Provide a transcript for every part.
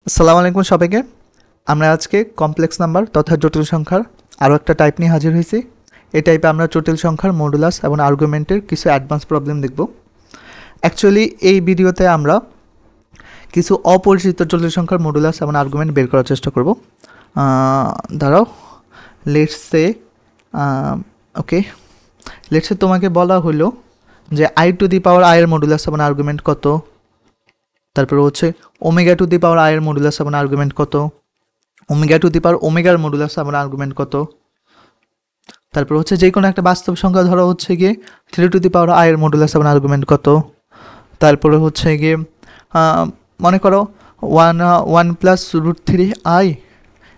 আসসালামু আলাইকুম সবাইকে। আমরা আজকে কমপ্লেক্স নাম্বার তথা জটিল সংখ্যার আরও একটা টাইপ নিয়ে হাজির হয়েছি। এই টাইপে আমরা জটিল সংখ্যার মডুলাস এবং আর্গুমেন্টের কিছু অ্যাডভান্স প্রবলেম দেখব। অ্যাকচুয়ালি এই ভিডিওতে আমরা কিছু অপরিচিত জটিল সংখ্যার মডুলাস এবং আর্গুমেন্ট বের করার চেষ্টা করব। দাঁড়াও, let's say okay, let's say তোমাকে বলা হলো যে i to the power i এর মডুলাস এবং আর্গুমেন্ট কত, তারপরে হচ্ছে omega to the power i এর মডুলাস এবং আর্গুমেন্ট কত, ওমেগা টু দি পাওয়ার ওমেগার মডুলাস এবং আর্গুমেন্ট কত, তারপর হচ্ছে যে কোনো একটা বাস্তব সংখ্যা ধরো হচ্ছে গিয়ে 3 টু দি পাওয়ার আই এর মডুলাস এবং আর্গুমেন্ট কত, তারপরে হচ্ছে গিয়ে মনে করো one plus root three i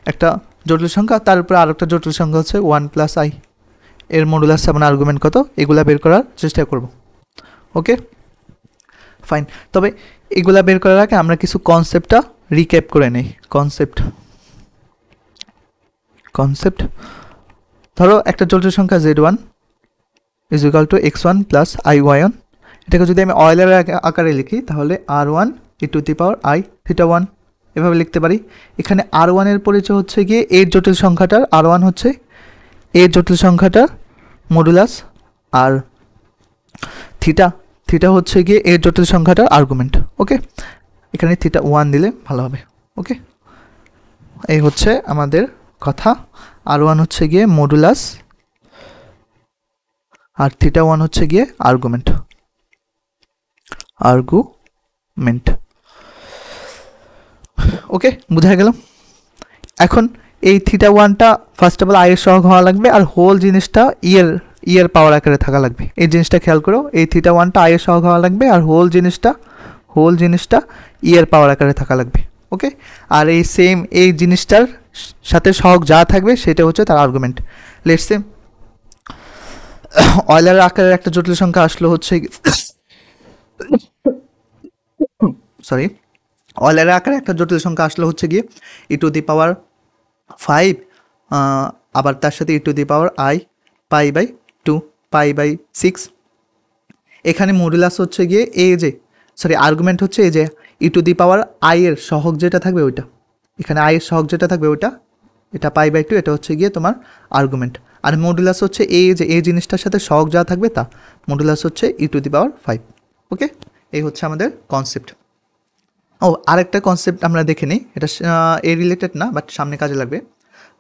একটা জটিল সংখ্যা, তারপরে আরেকটা জটিল সংখ্যা হচ্ছে 1 + i এর মডুলাস এবং আর্গুমেন্ট কত, এগুলা বের করার চেষ্টা করব। ওকে ফাইন, তবে এগুলা বের করার আগে আমরা কিছু কনসেপ্টটা রিক্যাপ করে নেই। কনসেপ্ট ধরো একটা জটিল সংখ্যা z1 = x1 + i(y1), এটাকে যদি আমি অয়েলের আকারে লিখি তাহলে r1 e⁻i θ1 এভাবে লিখতে পারি। এখানে r1 এর পরিচয় হচ্ছে গিয়ে এর জটিল সংখ্যাটার, r1 হচ্ছে এর জটিল সংখ্যাটার মডুলাস, আর থিটা হচ্ছে গিয়ে এর জটিল সংখ্যাটার আর্গুমেন্ট। ওকে, এখানে θ1 দিলে ভালো হবে। ওকে, এই হচ্ছে আমাদের কথা। r1 হচ্ছে গিয়ে মডুলাস আর θ1 হচ্ছে গিয়ে আর্গুমেন্ট। ওকে, বোঝা গেল। এখন এই θ1টা ফার্স্ট অফ অল আই এর সহগ হওয়া লাগবে, আর হোল জিনিসটা ইয়ের পাওয়ার আকারে থাকা লাগবে। এই জিনিসটা খেয়াল করো, এই θ1টা আই এর সহগ হওয়া লাগবে, আর হোল জিনিসটা ইয়ের পাওয়ার আকারে থাকা লাগবে। ওকে, আর এই সেম এই জিনিসটার সাথে সহগ যা থাকবে সেটা হচ্ছে তার আর্গুমেন্ট। লেটস সে অয়েলার আকারের একটা জটিল সংখ্যা আসলো হচ্ছে সরি অয়েলার আকারে একটা জটিল সংখ্যা আসলো হচ্ছে গিয়ে e⁻5, আবার তার সাথে e⁻i π/2 π/6। এখানে মডুলাস হচ্ছে গিয়ে আর্গুমেন্ট হচ্ছে এই যে e⁻i এর সহগ যেটা থাকবে ওইটা, এখানে i এর সহগ যেটা থাকবে ওইটা, এটা π/2, এটা হচ্ছে গিয়ে তোমার আর্গুমেন্ট। আর মডুলাস হচ্ছে এই জিনিসটার সাথে সহগ যা থাকবে তা, মডুলাস হচ্ছে e⁻5। ওকে, এই হচ্ছে আমাদের কনসেপ্ট। আরেকটা কনসেপ্ট আমরা দেখে নিই, এটা এই রিলেটেড না, বাট সামনে কাজে লাগবে।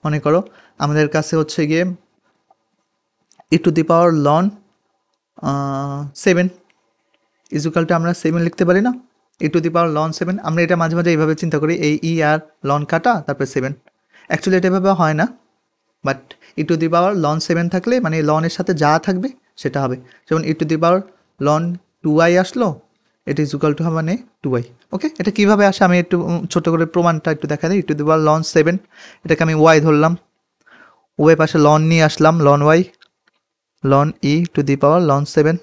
মনে করো আমাদের কাছে হচ্ছে গিয়ে e⁻ln 7 = আমরা 7 লিখতে পারি না, e⁻ln 7। আমরা এটা মাঝে মাঝে এইভাবে চিন্তা করি, এই ই আর লন কাটা তারপরে 7। অ্যাকচুয়ালি এটা এভাবে হয় না, বাট e⁻ln 7 থাকলে মানে লনের সাথে যা থাকবে সেটা হবে। যেমন e⁻ln 2i আসলো, এটা = মানে 2i। ওকে, এটা কীভাবে আসে আমি একটু ছোটো করে প্রমাণটা একটু দেখা দিই। e⁻ln 7 এটাকে আমি y ধরলাম, ওয়ের পাশে লন নিয়ে আসলাম, ln y ln e⁻ln 7।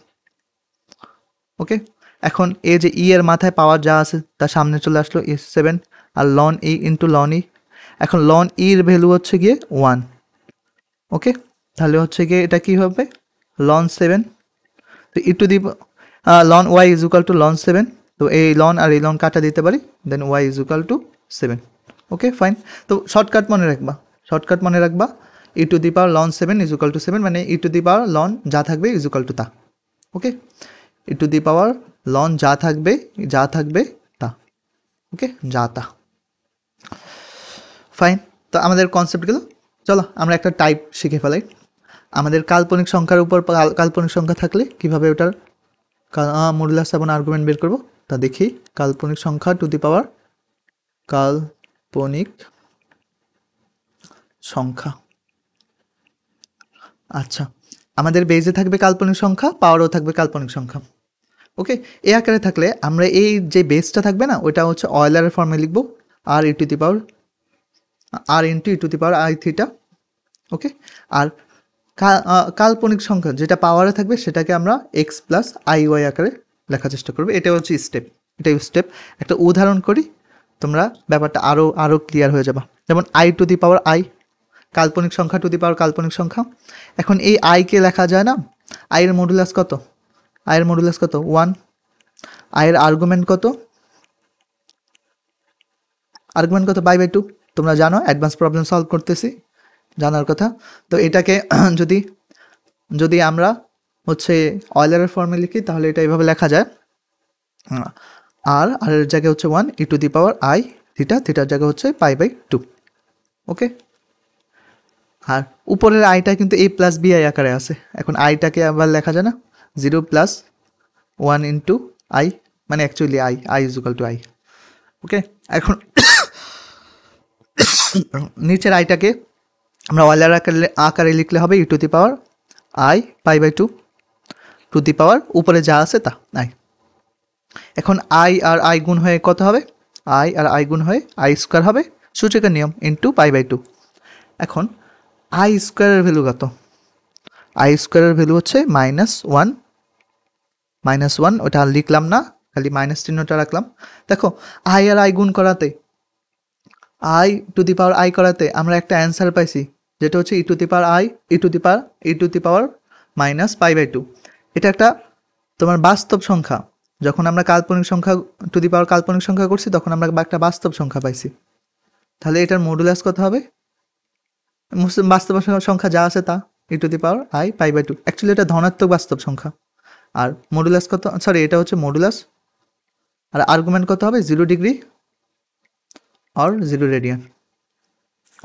ওকে, এখন এই যে ই এর মাথায় পাওয়ার যা আছে তার সামনে চলে আসলো e7, আর ln e × ln e। এখন ln e এর ভ্যালু হচ্ছে গিয়ে 1। ওকে, তাহলে হচ্ছে গিয়ে এটা কী হবে, ln 7। তো ln y = ln 7, তো এই লন আর এই লন কাটা দিতে পারি, দেন y = 7। ওকে ফাইন, তো শর্টকাট মনে রাখবা e⁻ln 7 = 7, মানে e⁻ln যা থাকবে = তা। ওকে, e⁻ln যা থাকবে তা। ওকে, যা তা। ফাইন, তো আমাদের কনসেপ্ট গেল। চলো আমরা একটা টাইপ শিখে ফেলাই। আমাদের কাল্পনিক সংখ্যার উপর কাল্পনিক সংখ্যা থাকলে কীভাবে ওটার মডুলাস এবং আর্গুমেন্ট বের করব তা দেখি। কাল্পনিক সংখ্যা টু দি পাওয়ার কাল্পনিক সংখ্যা। আচ্ছা, আমাদের বেজে থাকবে কাল্পনিক সংখ্যা, পাওয়ারও থাকবে কাল্পনিক সংখ্যা। ওকে, এই আকারে থাকলে আমরা এই যে বেসটা থাকবে না, ওইটা হচ্ছে অয়েলারের ফর্মে লিখব, r × e⁻i⁻θ। ওকে, আর কাল্পনিক সংখ্যা যেটা পাওয়ারে থাকবে সেটাকে আমরা x + iy আকারে লেখার চেষ্টা করবো। এটা হচ্ছে স্টেপ। একটা উদাহরণ করি, তোমরা ব্যাপারটা আরও ক্লিয়ার হয়ে যাবে। যেমন i⁻i কাল্পনিক সংখ্যা টু দি পাওয়ার কাল্পনিক সংখ্যা। এখন এই আইকে লেখা যায় না, i এর মডুলাস কত, 1। i এর আর্গুমেন্ট কত, আর্গুমেন্ট কত বাই বাই টু, তোমরা জানো অ্যাডভান্স প্রবলেম সলভ করতেছি, জানার কথা। তো এটাকে যদি যদি আমরা হচ্ছে অয়লারের ফর্মে লিখি তাহলে এটা এইভাবে লেখা যায়, আর এর জায়গায় হচ্ছে 1 e to the power i theta, থিটার জায়গায় হচ্ছে পাই বাই টু। ওকে, আর উপরের আইটা কিন্তু এ প্লাস বি আই আকারে আছে। এখন আইটাকে আবার লেখা যায় না 0 প্লাস 1 ইন্টু আই, মানে actually i is equal to i. Okay, এখন নিচের আইটাকে আমরা অয়লার আকারে লিখলে হবে e to the power i pi by two to the power উপরে যা আছে তা আই। এখন আই আর আই গুণ হয়ে কত হবে, আই আর আই গুণ হয়ে আই স্কোয়ার হবে, সূচকের নিয়ম ইন্টু পাই বাই টু। এখন আই স্কোয়ারের ভ্যালু কত, আই স্কোয়ারের ভ্যালু হচ্ছে -1, -1 ওটা আর লিখলাম না, খালি মাইনাস চিহ্নটা রাখলাম। দেখো আই আর আই গুণ করাতে, i to the power i করাতে আমরা একটা অ্যান্সার পাইছি, যেটা হচ্ছে e to the power i e to the power minus pi by two. এটা একটা তোমার বাস্তব সংখ্যা, যখন আমরা কাল্পনিক সংখ্যা টু দি পাওয়ার কাল্পনিক সংখ্যা করছি তখন আমরা একটা বাস্তব সংখ্যা পাইছি। তাহলে এটার মডুলাস কত হবে, বাস্তব সংখ্যা যা আছে তা e to the power i pi by two. Actually এটা ধনাত্মক বাস্তব সংখ্যা, আর মডুলাস কত, সরি এটা হচ্ছে মডুলাস, আর আর্গুমেন্ট কত হবে 0 ডিগ্রি আর 0 রেডিয়ান।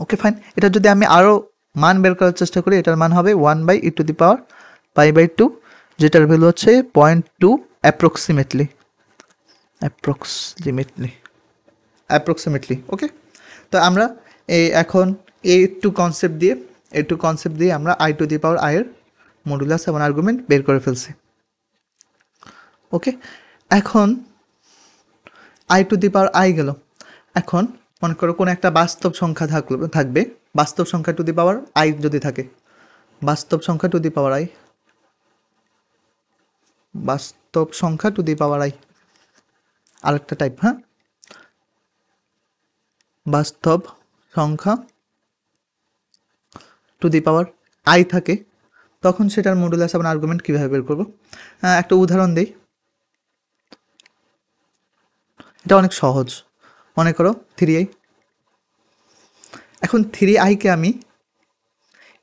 ওকে ফাইন, এটা যদি আমি আরও মান বের করার চেষ্টা করি, এটার মান হবে 1 by e to the power pi by two, যেটার ভ্যালু হচ্ছে 0.2 অ্যাপ্রক্সিমেটলি। ওকে, তো আমরা এখন এই টু কনসেপ্ট দিয়ে আমরা I to the power i এর মডুলাস এবং আর্গুমেন্ট বের করে ফেলছি। ওকে, এখন I to the power I গেল। এখন মনে করো কোনো একটা বাস্তব সংখ্যা থাকবে, বাস্তব সংখ্যা টু দি পাওয়ার আই যদি থাকে, বাস্তব সংখ্যা টু দি পাওয়ার আই, বাস্তব সংখ্যা টু দি পাওয়ার আই আরেকটা টাইপ, হ্যাঁ, বাস্তব সংখ্যা টু দি পাওয়ার আই থাকে, তখন সেটার মডুলাস এবং আর্গুমেন্ট কীভাবে বের করবো, একটা উদাহরণ দিই। এটা অনেক সহজ, মনে করো 3i, এখন 3iকে আমি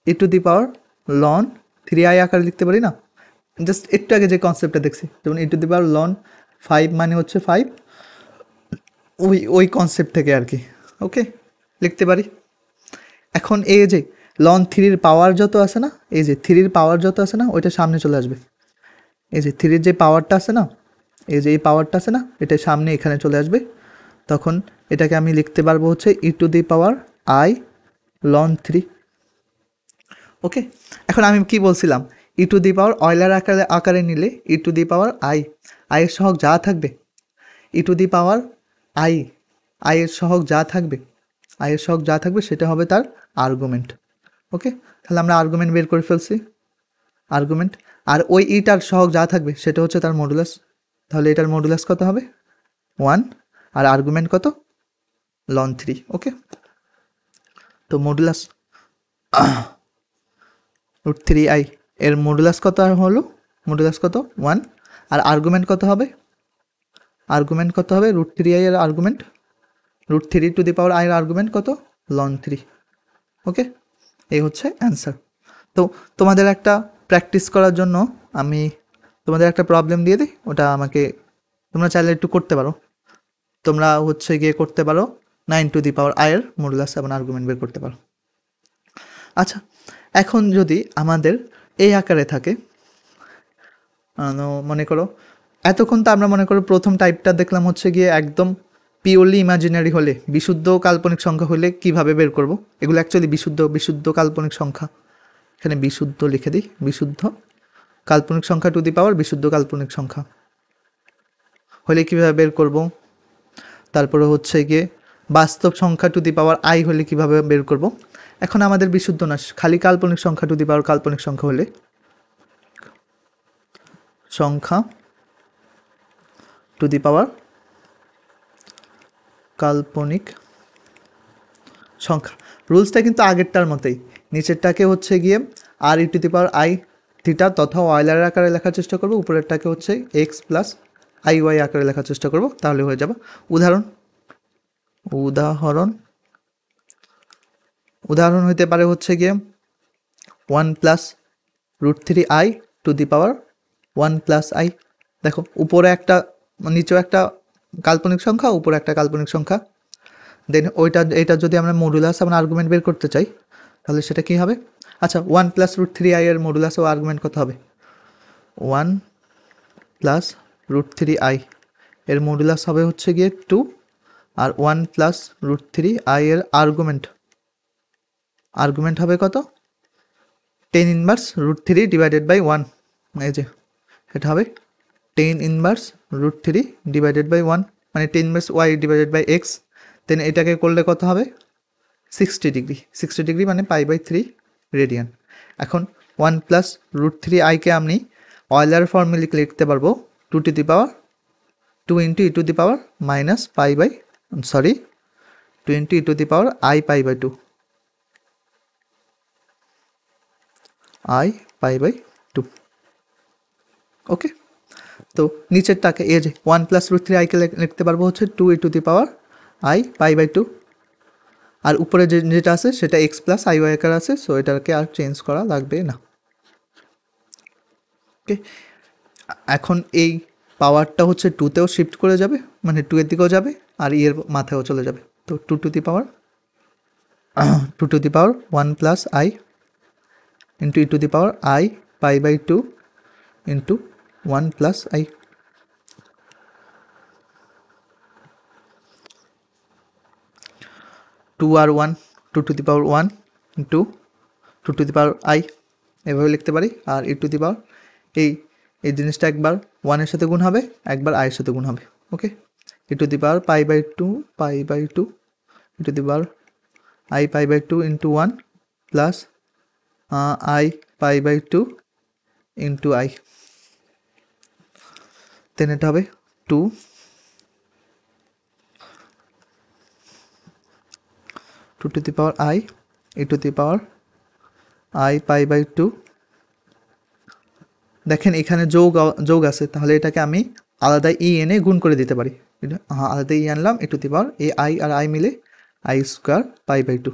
ই to the power loan 3i আকারে লিখতে পারি না, জাস্ট একটু আগে যে কনসেপ্টটা দেখছি, যেমন ই টু দি পাওয়ার লন 5 মানে হচ্ছে 5, ওই কনসেপ্ট থেকে আর কি। ওকে, লিখতে পারি। এখন এই যে লন 3-র পাওয়ার যত আছে না, এই যে 3-র পাওয়ার যত আছে না, ওইটা সামনে চলে আসবে। এই যে 3-র যে পাওয়ারটা আছে না, এই যে এই পাওয়ারটা আছে না, এটা সামনে এখানে চলে আসবে। তখন এটাকে আমি লিখতে পারবো হচ্ছে e to the power i ln 3। Okay, এখন আমি কি বলছিলাম, ই টু দি পাওয়ার অয়লার আকারে নিলে ই টু দি পাওয়ার আই এর সহগ যা থাকবে, ই টু দি পাওয়ার আই এর সহগ যা থাকবে সেটা হবে তার আর্গুমেন্ট। ওকে, তাহলে আমরা আর্গুমেন্ট বের করে ফেলছি, আর্গুমেন্ট, আর ওই ইটার সহগ যা থাকবে সেটা হচ্ছে তার মডুলাস। তাহলে এটার মডুলাস কত হবে 1, আর আর্গুমেন্ট কত লন 3। ওকে, তো মডুলাস √3i এর মডুলাস কত আর হলো, মডুলাস কত 1, আর আর্গুমেন্ট কত হবে √3i এর argument, √3 to the power i এর আর্গুমেন্ট কত লন 3। ওকে, এই হচ্ছে অ্যান্সার। তো তোমাদের একটা প্র্যাকটিস করার জন্য আমি তোমাদের একটা প্রবলেম দিয়ে দিই, ওটা আমাকে তোমরা চাইলে একটু করতে পারো। তোমরা হচ্ছে গিয়ে করতে পারো 9 টু দি পাওয়ার i এর মডুলাস এবং আর্গুমেন্ট বের করতে পারো। আচ্ছা, এখন যদি আমাদের এই আকারে থাকে, মনে করো এতক্ষণ তো আমরা মনে করো প্রথম টাইপটা দেখলাম হচ্ছে গিয়ে একদম পিওরলি ইমাজিনারি হলে, বিশুদ্ধ কাল্পনিক সংখ্যা হলে কিভাবে বের করব, এগুলো অ্যাকচুয়ালি বিশুদ্ধ কাল্পনিক সংখ্যা, এখানে বিশুদ্ধ লিখে দিই, বিশুদ্ধ কাল্পনিক সংখ্যা টু দি পাওয়ার বিশুদ্ধ কাল্পনিক সংখ্যা হলে কীভাবে বের করব। তারপরে হচ্ছে গিয়ে বাস্তব সংখ্যা টু দি পাওয়ার আই হলে কিভাবে বের করব। এখন আমাদের বিশুদ্ধ না, খালি কাল্পনিক সংখ্যা টু দি পাওয়ার কাল্পনিক সংখ্যা হলে, সংখ্যা টু দি পাওয়ার কাল্পনিক সংখ্যা, রুলসটা কিন্তু আগেরটার মতোই, নিচেরটাকে হচ্ছে গিয়ে আর e to the power i theta তথা অয়লার আকারে লেখার চেষ্টা করবো, উপরেরটাকে হচ্ছে এক্স প্লাস আই ওয়াই আকারে লেখার চেষ্টা করবো, তাহলে হয়ে যাবে। উদাহরণ উদাহরণ হইতে পারে হচ্ছে গিয়ে 1+√3i two the power 1+i। দেখো উপরে একটা নিচেও একটা কাল্পনিক সংখ্যা, উপরে একটা কাল্পনিক সংখ্যা। দেন এটা যদি আমরা মডুলাস আমরা আর্গুমেন্ট বের করতে চাই তাহলে সেটা কি হবে? আচ্ছা, 1+√3i এর মডুলাস ও আর্গুমেন্ট কত হবে? 1+√3i এর মডুলাস হবে হচ্ছে গিয়ে 2, আর 1+√3i এর আর্গুমেন্ট হবে কত? 10 ইনভার্স √3 ডিভাইডেড বাই 1। এই যে এটা হবে 10 ইনভার্স √3 ডিভাইডেড বাই 1, মানে 10 inverse y divided by x। Then এটাকে করলে কত হবে? 60 ডিগ্রি। 60 ডিগ্রি মানে π/3 রেডিয়ান। এখন 1+√3i কে আমি অয়লার ফর্মে লিখতে পারবো 2 to the power 2 into e to the power minus sorry 2 into e to the power i π/2 i π/2। ওকে, তো নিচেরটাকে এই যে 1+√3i কে লিখতে পারবো হচ্ছে 2 e to the power i π/2, আর উপরে যেটা আছে সেটা x+iy আকার আছে, সো এটাকে আর চেঞ্জ করা লাগবে না। ওকে, এখন এই পাওয়ারটা হচ্ছে 2তেও শিফট করে যাবে, মানে 2 এর দিকেও যাবে আর এর মাথায়ও চলে যাবে। তো 2 to the power 1+i into e to the power i π/2 into 1+i। 2 আর 1, 2 to the power 1 into 2 to the power i এভাবে লিখতে পারি। আর ই টু দি পাওয়ার এই জিনিসটা একবার 1 এর সাথে গুণ হবে, একবার i এর সাথে গুণ হবে। Okay, e to the power π/2 e to the power i π/2 into 1 plus i π/2 into i। Then এটা হবে 2 to the power i e to the power i π/2। দেখেন এখানে যোগ আছে, তাহলে এটাকে আমি আলাদা ই এনে গুণ করে দিতে পারি। আলাদা ই আনলাম, ই টু দি পাওয়ার এই i আর i মিলে i² π/2।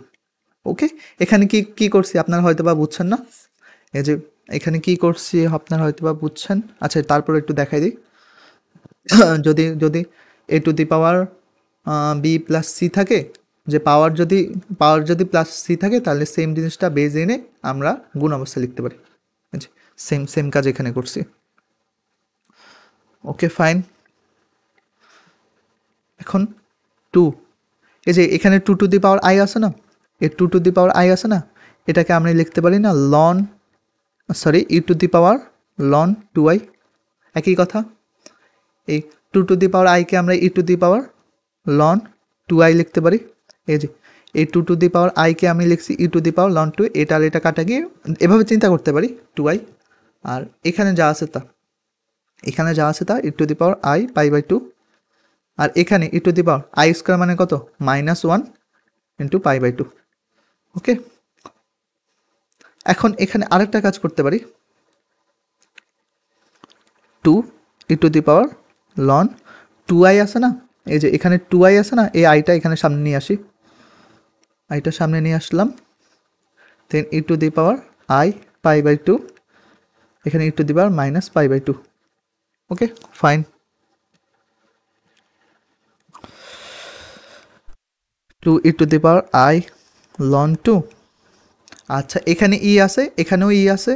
ওকে, এখানে কি করছি আপনারা হয়তো বা বুঝছেন না। এই যে এখানে কি করছি আপনারা হয়তো বা বুঝছেন। আচ্ছা, তারপর একটু দেখাই দিই। যদি a to the power b plus c থাকে, যে পাওয়ার যদি প্লাস সি থাকে তাহলে সেম জিনিসটা বেজ এনে আমরা গুণ অবস্থা লিখতে পারি। সেম কাজ এখানে করছি। ওকে, ফাইন। এখন 2, এই যে এখানে 2 টু দি পাওয়ার i আছে না, এই 2 টু দি পাওয়ার i আছে না, এটাকে আমরা লিখতে পারি না ই to the power loan 2i। একই কথা, এই 2 টু দি পাওয়ার i কে আমরা ই to the power loan 2i লিখতে পারি। এই যে এই 2 টু দি পাওয়ার i কে আমি লিখছি ই টু দি পাওয়ার লন 2, এটা আর এটা কাটা গিয়ে এভাবে চিন্তা করতে পারি 2i। আর এখানে যা আছে তা e to the power i π/2, আর এখানে e to the power i² মানে কত? -1 ইন্টু π/2। ওকে, এখন এখানে আরেকটা কাজ করতে পারি। 2 e to the power loan 2i আছে না, এই যে এখানে 2i আছে না, এই আইটা এখানে সামনে নিয়ে আসি, আইটা সামনে নিয়ে আসলাম। দেন ই টু দি পাওয়ার i π/2, এখানে e to the power -π/2। Okay, fine. 2 e to the power i ln 2। আচ্ছা, এখানে ই আছে, এখানেও ই আছে,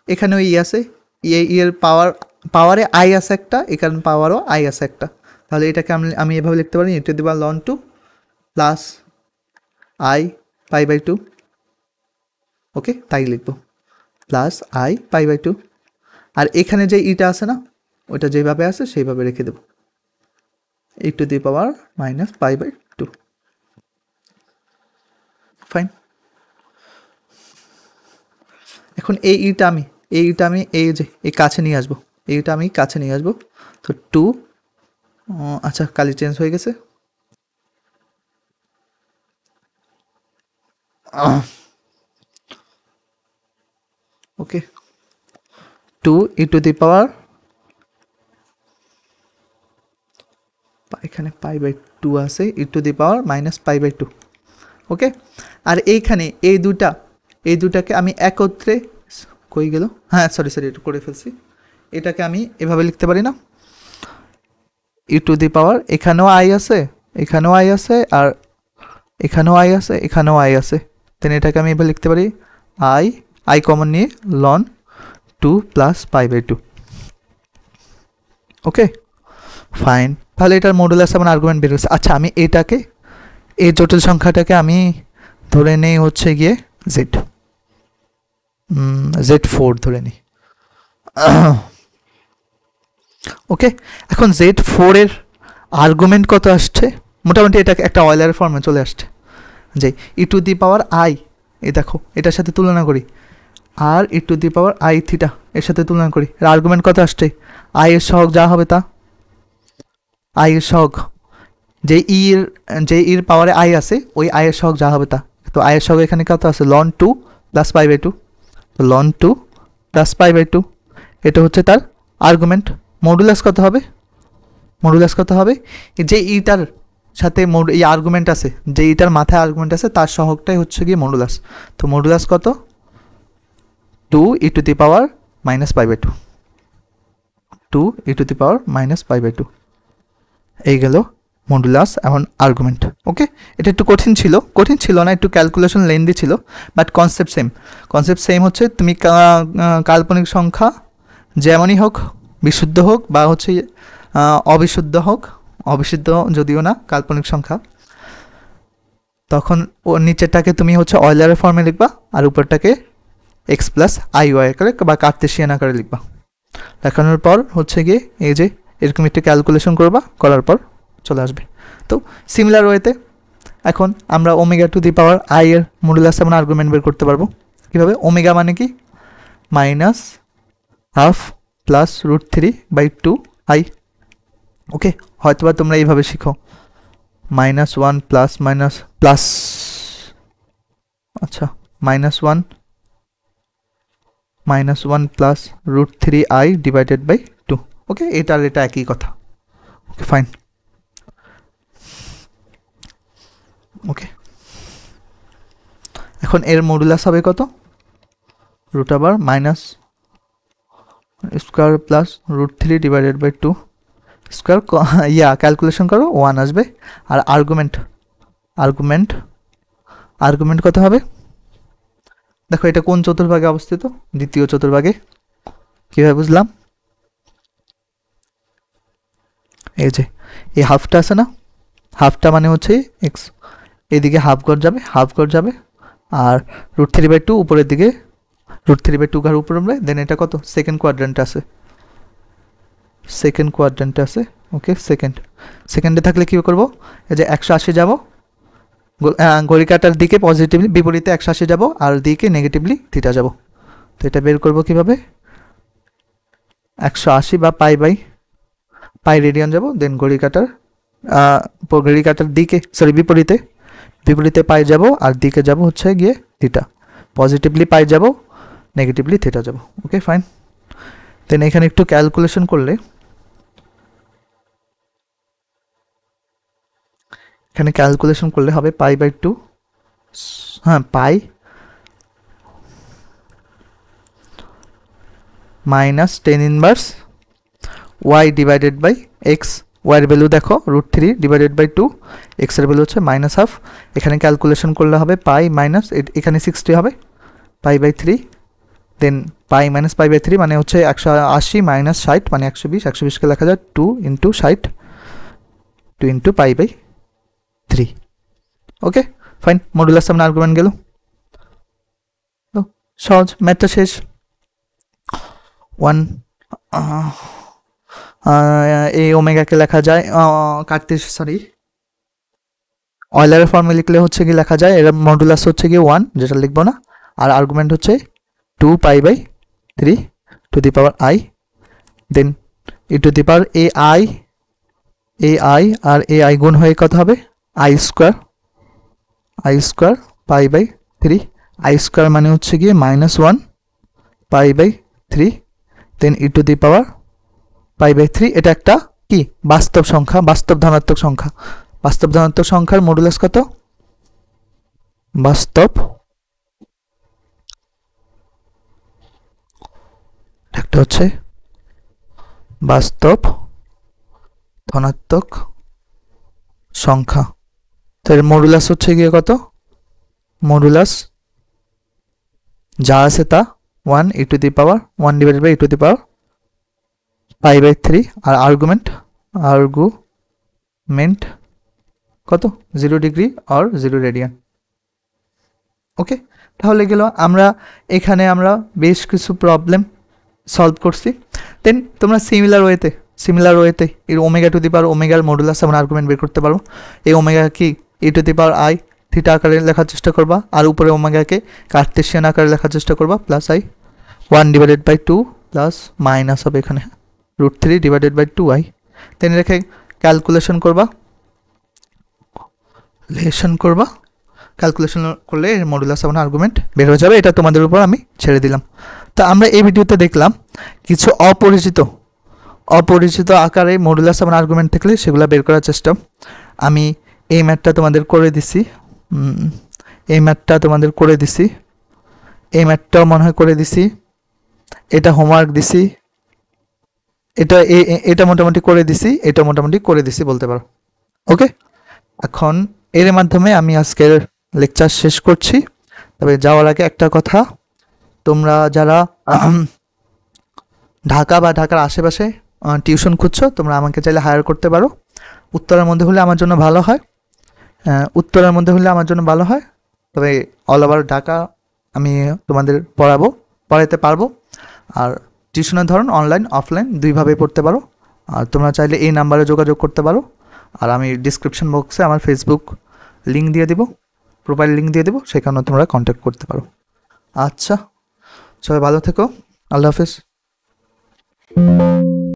এখানেও ই আছে, এর পাওয়ারে আই আছে একটা, এখানে পাওয়ারও আই আছে একটা। তাহলে এটাকে আমি এভাবে লিখতে পারি e to the power ln 2 plus i π/2। Okay, তাই লিখবো প্লাস i π/2। আর এখানে যে ইটা আছে না, ওইটা যেভাবে আছে সেইভাবে রেখে দেবো, ই টু দি পাওয়ার -π/2। ফাইন। এখন এই ইটা আমি এই যে এই কাছে নিয়ে আসবো, এইটা আমি কাছে নিয়ে আসবো। তো 2, আচ্ছা কালি চেঞ্জ হয়ে গেছে। ওকে, 2 ই টু দি পাওয়ার এখানে π/2 আছে e⁻⁻π/2 ওকে। আর এইখানে এই দুটাকে আমি একত্রে কই গেল, হ্যাঁ সরি এটা করে ফেলছি, এটাকে আমি এভাবে লিখতে পারি না, e⁻, এখানেও i আছে, এখানেও i আছে, আর এখানেও i আছে, এখানেও i আছে, দেন এটাকে আমি এভাবে লিখতে পারি i কমন নিয়ে ln 2 + π/2 ওকে ফাইন। তাহলে এটার মডুলাস এবং আর্গুমেন্ট বের হচ্ছে। আচ্ছা আমি এটাকে, এই জটিল সংখ্যাটাকে আমি ধরে নেই হচ্ছে গিয়ে z4 ধরে নিই ওকে। এখন z4 এর আর্গুমেন্ট কত আসছে, মোটামুটি এটা একটা অয়লারের ফর্মে চলে আসছে, যে e⁻i, এই দেখো এটার সাথে তুলনা করি, আর e⁻i⁻θ এর সাথে তুলনা করি, এর আর্গুমেন্ট কত আসছে, i এর সহগ যা হবে তা, i এর সহগ যে এর পাওয়ারে i আছে ওই i এর সহগ যা হবে তা, তো i এর সহগ এখানে কত আছে ln 2 + π/2, তো ln 2 + π/2 এটা হচ্ছে তার আর্গুমেন্ট। মডুলাস কত হবে, যে ইটার সাথে এই আর্গুমেন্ট আছে, যে ইটার মাথায় আর্গুমেন্ট আছে তার সহগটাই হচ্ছে গিয়ে মডুলাস, তো মডুলাস কত 2e⁻⁻π/2, 2e⁻⁻π/2 এই গেল মডুলাস এবং আর্গুমেন্ট ওকে। এটা একটু কঠিন ছিল না, একটু ক্যালকুলেশন লেন্দি ছিল, বাট কনসেপ্ট সেম হচ্ছে, তুমি কাল্পনিক সংখ্যা যেমনই হোক, বিশুদ্ধ হোক বা হচ্ছে অবিশুদ্ধ যদিও না কাল্পনিক সংখ্যা, তখন ওর নিচেরটাকে তুমি হচ্ছে অয়লারের ফর্মে লিখবা, আর উপরটাকে x + iy আকারে বা কার্তেশিয়ান আকারে লিখবা। লেখানোর পর হচ্ছে গিয়ে এই যে এরকম একটা ক্যালকুলেশন করবা, করার পর চলে আসবে। তো সিমিলার ওয়েতে এখন আমরা ω⁻i এর মডুলাস এবং আর্গুমেন্ট বের করতে পারবো কীভাবে। ওমেগা মানে কি -½ + √3/2i ওকে। হয়তোবা তোমরা এইভাবে শিখো -1 প্লাস আচ্ছা -1 + √3i / 2 ওকে, এটা একই কথা ওকে ফাইন ওকে। এখন এর মডুলাস হবে কত, √² + √3/2 স্কোয়ার, ক্যালকুলেশন করো 1 আসবে। আর আর্গুমেন্ট কত হবে, দেখো এটা কোন চতুর্ভাগে অবস্থিত, দ্বিতীয় চতুর্ভাগে, কীভাবে বুঝলাম, এই যে এই হাফটা আছে না, হাফটা মানে হচ্ছে এক্স, এদিকে হাফ ঘর যাবে, আর √3/2 উপরের দিকে, √3/2 ঘর উপরে হবে, দেন এটা কত সেকেন্ড কোয়াড্রেন্টে আছে ওকে। সেকেন্ডে থাকলে কী করবো, এই যে 180 যাব, ঘড়ি কাটার দিকে পজিটিভলি বিপরীতে 180 যাব, আর দিকে নেগেটিভলি থিটা যাব। তো এটা বের করবো কীভাবে, 180 বা পাই রেডিয়ান যাব, দেন ঘড়ি কাটার দিকে বিপরীতে পাই যাব, আর দিকে যাব হচ্ছে গিয়ে থিটা, পজিটিভলি পাই যাব, নেগেটিভলি থিটা যাব ওকে ফাইন। দেন এখানে একটু ক্যালকুলেশন করলে, হবে π/2, হ্যাঁ পাই -tan−1 y / x, ওয়াইয়ের ভ্যালু দেখো √3/2, x এর ভ্যালু হচ্ছে -½ এখানে ক্যালকুলেশন করলে হবে পাই মাইনাস, এখানে 60 হবে π/3, দেন পাই - π/3 মানে হচ্ছে 180 - 60 মানে 120কে লেখা যায় 2 × 60, 2 × π/3 ওকে ফাইন। মডুলাস সামনে আর্গুমেন্ট গেল, তো সহজ, ম্যাথটা শেষ। 1 এই ওমেগাকে লেখা যায় অয়লারের ফর্মে লিখলে হচ্ছে কি লেখা যায়, এর মডুলাস হচ্ছে কি 1, যেটা লিখবো না, আর আর্গুমেন্ট হচ্ছে 2π/3 দেন e⁻ai আর ai গুণ হয়ে কত হবে i² π/3, i² মানে হচ্ছে গিয়ে -1 π/3, দেন e⁻π/3, এটা একটা কি বাস্তব সংখ্যা, বাস্তব ধনাত্মক সংখ্যা। বাস্তব ধনাত্মক সংখ্যার মডুলাস কত? বাস্তব, একটা হচ্ছে বাস্তব ধনাত্মক সংখ্যা। তো এর মডুলাস হচ্ছে গিয়ে কত? মডুলাস যা আছে তা 1 e to the power 1 divided by e to the power π/3। আর আর্গুমেন্ট কত? 0 ডিগ্রি আর 0 রেডিয়ান। ওকে, তাহলে গেল আমরা এখানে আমরা বেশ কিছু প্রবলেম সলভ করছি। দেন তোমরা সিমিলার ওয়েতে এর ওমেগা টু দি পাওয়ার ওমেগার মডুলাস এবং আর্গুমেন্ট বের করতে পারো। এই ওমেগা কি e to the power i theta আকারে লেখার চেষ্টা করবা, আর উপরে ওমেগাকে কার্টেসিয়ান আকারে লেখার চেষ্টা করবা, plus i 1 divided by 2 plus minus হবে এখানে √3 ডিভাইডেড বাই 2i। দেন রেখে ক্যালকুলেশন করবা, ক্যালকুলেশন করলে এর মডুলাস এবং আর্গুমেন্ট বের হয়ে যাবে। এটা তোমাদের উপর আমি ছেড়ে দিলাম। তো আমরা এই ভিডিওতে দেখলাম কিছু অপরিচিত আকারে মডুলাস এবং আর্গুমেন্ট থাকলে সেগুলো বের করার চেষ্টা। আমি এই ম্যাথটা তোমাদের করে দিছি, এই ম্যাথটাও মনে হয় করে দিছি, এটা হোমওয়ার্ক দিছি, এটা মোটামুটি করে দিছি বলতে পারো। ওকে, এখন এর মাধ্যমে আমি আজকের লেকচার শেষ করছি। তবে যাওয়ার আগে একটা কথা, তোমরা যারা ঢাকা বা ঢাকার আশেপাশে টিউশন খুঁজছো, তোমরা আমাকে চাইলে হায়ার করতে পারো। উত্তরের মধ্যে হলে আমার জন্য ভালো হয়, তবে অল ওভার ঢাকা আমি তোমাদের পড়াতে পারবো। আর টিউশনের ধরন অনলাইন অফলাইন দুইভাবেই পড়তে পারো। আর তোমরা চাইলে এই নাম্বারে যোগাযোগ করতে পারো। আর আমি ডিসক্রিপশন বক্সে আমার ফেসবুক লিঙ্ক দিয়ে দেবো, প্রোফাইল লিঙ্ক দিয়ে দেবো, সেখানেও তোমরা কন্ট্যাক্ট করতে পারো। আচ্ছা, সবাই ভালো থেকো, আল্লাহ হাফেজ।